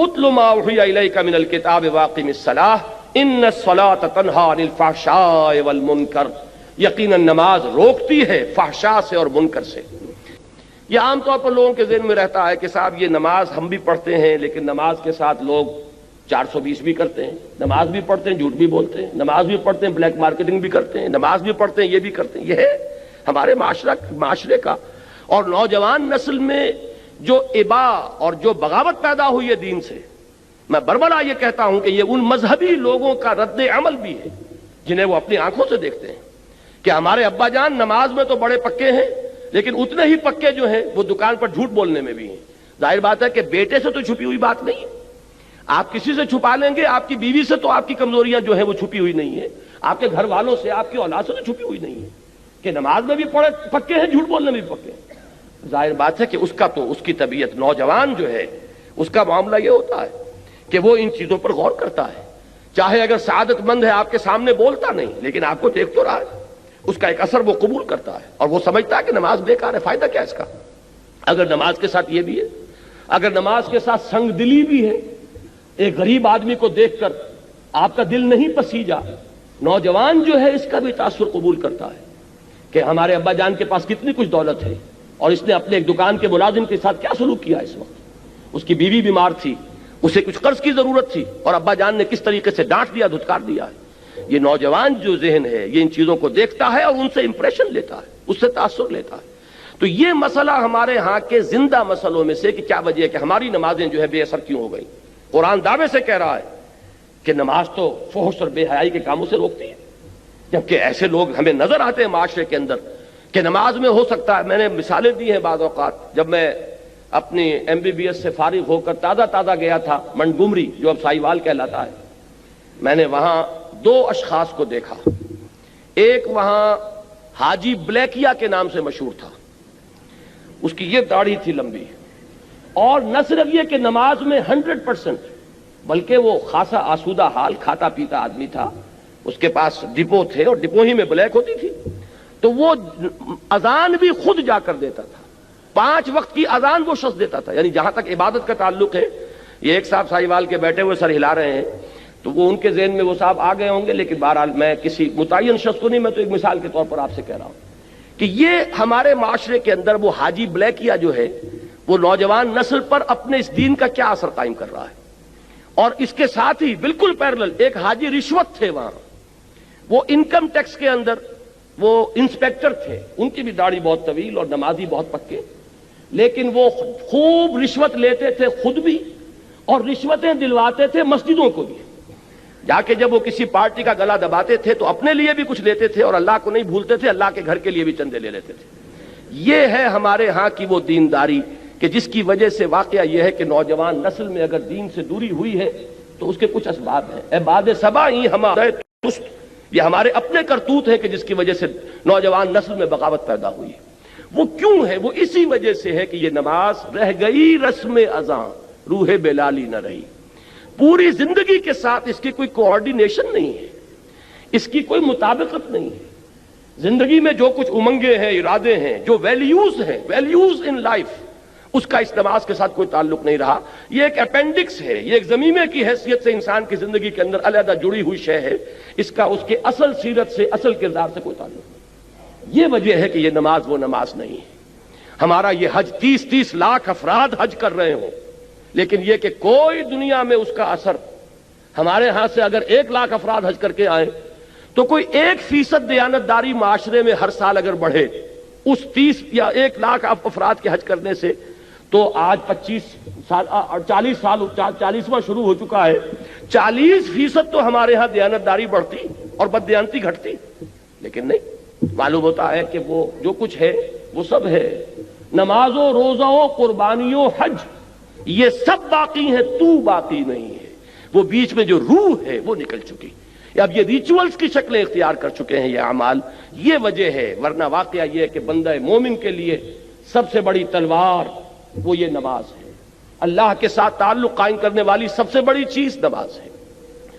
اتل ما اوحی الیک من الکتاب واقم الصلاۃ ان الصلاۃ تنہی عن الفحشاء والمنکر، یقیناً نماز روکتی ہے فحشاء سے اور منکر سے۔ یہ عام طور پر لوگوں کے ذہن میں رہتا ہے کہ صاحب یہ نماز ہم بھی پڑھتے ہیں لیکن نماز کے ساتھ لوگ 420 بھی کرتے ہیں، نماز بھی پڑھتے ہیں جھوٹ بھی بولتے ہیں، نماز بھی پڑھتے ہیں بلیک مارکیٹنگ بھی کرتے ہیں، نماز بھی پڑھتے ہیں یہ بھی کرتے ہیں۔ یہ ہے ہمارے معاشرے کا اور نوجوان نسل میں جو ابا اور جو بغاوت پیدا ہوئی ہے دین سے، میں بربلا یہ کہتا ہوں کہ یہ ان مذہبی لوگوں کا رد عمل بھی ہے جنہیں وہ اپنی آنکھوں سے دیکھتے ہیں کہ ہمارے ابا جان نماز میں تو بڑے پکے ہیں لیکن اتنے ہی پکے جو ہیں وہ دکان پر جھوٹ بولنے میں بھی ہیں۔ ظاہر بات ہے کہ بیٹے سے تو چھپی ہوئی بات نہیں ہے، آپ کسی سے چھپا لیں گے، آپ کی بیوی سے تو آپ کی کمزوریاں جو ہیں وہ چھپی ہوئی نہیں ہیں، آپ کے گھر والوں سے، آپ کی اولاد سے تو چھپی ہوئی نہیں ہے کہ نماز میں بھی پکے ہیں جھوٹ بولنے میں بھی پکے ہیں۔ ظاہر بات ہے کہ اس کی طبیعت نوجوان جو ہے اس کا معاملہ یہ ہوتا ہے کہ وہ ان چیزوں پر غور کرتا ہے، چاہے اگر سعادت مند ہے آپ کے سامنے بولتا نہیں لیکن آپ کو دیکھ تو رہا ہے، اس کا ایک اثر وہ قبول کرتا ہے اور وہ سمجھتا ہے کہ نماز بیکار ہے، فائدہ کیا اس کا؟ اگر نماز کے ساتھ یہ بھی ہے، اگر نماز کے ساتھ سنگ دلی بھی ہے، ایک غریب آدمی کو دیکھ کر آپ کا دل نہیں پسیجا، نوجوان جو ہے اس کا بھی تاثر قبول کرتا ہے کہ ہمارے ابا جان کے پاس کتنی کچھ دولت ہے اور اس نے اپنے ایک دکان کے ملازم کے ساتھ کیا سلوک کیا اس وقت، اس کی بیوی بیمار تھی، اسے کچھ قرض کی ضرورت تھی اور ابا جان نے کس طریقے سے ڈانٹ دیا، دھتکار دیا ہے۔ یہ نوجوان جو ذہن ہے یہ ان چیزوں کو دیکھتا ہے اور ان سے امپریشن لیتا ہے، اس سے تاثر لیتا ہے۔ تو یہ مسئلہ ہمارے ہاں کے زندہ مسئلوں میں سے کہ کیا وجہ ہے کہ ہماری نمازیں جو ہے بے اثر کیوں ہو گئی۔ قرآن دعوے سے کہہ رہا ہے کہ نماز تو فحش اور بے حیائی کے کاموں سے روکتی ہے، جبکہ ایسے لوگ ہمیں نظر آتے ہیں معاشرے کے اندر کہ نماز میں ہو سکتا ہے، میں نے مثالیں دی ہیں بعض اوقات، جب میں اپنی MBBS سے فارغ ہو کر تازہ گیا تھا منٹگمری جو اب سائیوال کہلاتا ہے، میں نے وہاں 2 اشخاص کو دیکھا، ایک وہاں حاجی بلیکیا کے نام سے مشہور تھا، اس کی یہ داڑھی تھی لمبی، اور نہ صرف یہ کہ نماز میں 100% بلکہ وہ خاصا آسودہ حال کھاتا پیتا آدمی تھا، اس کے پاس ڈپو تھے اور ڈپو ہی میں بلیک ہوتی تھی، تو وہ اذان بھی خود جا کر دیتا تھا، 5 وقت کی اذان وہ شخص دیتا تھا۔ یعنی جہاں تک عبادت کا تعلق ہے، یہ ایک صاحب سائیوال کے بیٹھے ہوئے سر ہلا رہے ہیں تو وہ ان کے ذہن میں وہ صاحب آ گئے ہوں گے، لیکن بہرحال میں کسی متعین شخص کو نہیں، میں تو ایک مثال کے طور پر آپ سے کہہ رہا ہوں کہ یہ ہمارے معاشرے کے اندر وہ حاجی بلیکیا جو ہے وہ نوجوان نسل پر اپنے اس دین کا کیا اثر قائم کر رہا ہے۔ اور اس کے ساتھ ہی بالکل پیرلل ایک حاجی رشوت تھے، وہاں وہ انکم ٹیکس کے اندر وہ انسپیکٹر تھے، ان کی بھی داڑھی بہت طویل اور نمازی بہت پکے، لیکن وہ خوب رشوت لیتے تھے خود بھی اور رشوتیں دلواتے تھے مسجدوں کو بھی، جا کے جب وہ کسی پارٹی کا گلا دباتے تھے تو اپنے لیے بھی کچھ لیتے تھے اور اللہ کو نہیں بھولتے تھے، اللہ کے گھر کے لیے بھی چندے لے لیتے تھے۔ یہ ہے ہمارے ہاں کی وہ دینداری کہ جس کی وجہ سے واقعہ یہ ہے کہ نوجوان نسل میں اگر دین سے دوری ہوئی ہے تو اس کے کچھ اسباب ہیں۔ اے باد صبا ہی ہمارے تست، یہ ہمارے اپنے کرتوت ہیں کہ جس کی وجہ سے نوجوان نسل میں بغاوت پیدا ہوئی ہے۔ وہ کیوں ہے؟ وہ اسی وجہ سے ہے کہ یہ نماز رہ گئی رسم اذاں، روح بلالی نہ رہی، پوری زندگی کے ساتھ اس کی کوئی کوآرڈینیشن نہیں ہے، اس کی کوئی مطابقت نہیں ہے۔ زندگی میں جو کچھ امنگیں ہیں، ارادے ہیں، جو ویلیوز ہیں، ویلیوز ان لائف، اس کا اس نماز کے ساتھ کوئی تعلق نہیں رہا۔ یہ ایک اپینڈکس ہے، یہ ایک ضمیمے کی حیثیت سے انسان کی زندگی کے اندر علیحدہ جڑی ہوئی شے ہے، اس کا اس کے اصل سیرت سے، اصل کردار سے کوئی تعلق نہیں۔ یہ وجہ ہے کہ یہ نماز وہ نماز نہیں ہے۔ ہمارا یہ حج 30 لاکھ افراد حج کر رہے ہوں، لیکن یہ کہ کوئی دنیا میں اس کا اثر، ہمارے ہاں سے اگر 1 لاکھ افراد حج کر کے آئیں تو کوئی 1% دیانتداری معاشرے میں ہر سال اگر بڑھے اس 30 یا 1 لاکھ افراد کے حج کرنے سے، تو آج 40واں شروع ہو چکا ہے، 40% تو ہمارے ہاں دیانتداری بڑھتی اور بددیانتی گھٹتی، لیکن نہیں، معلوم ہوتا ہے کہ وہ جو کچھ ہے وہ سب ہے، نماز و روزہ و قربانی و حج یہ سب باقی ہیں، تو باقی نہیں ہے۔ وہ بیچ میں جو روح ہے وہ نکل چکی، اب یہ ریچولز کی شکلیں اختیار کر چکے ہیں یہ اعمال، یہ وجہ ہے۔ ورنہ واقعہ یہ ہے کہ بندہ مومن کے لیے سب سے بڑی تلوار وہ یہ نماز ہے، اللہ کے ساتھ تعلق قائم کرنے والی سب سے بڑی چیز نماز ہے۔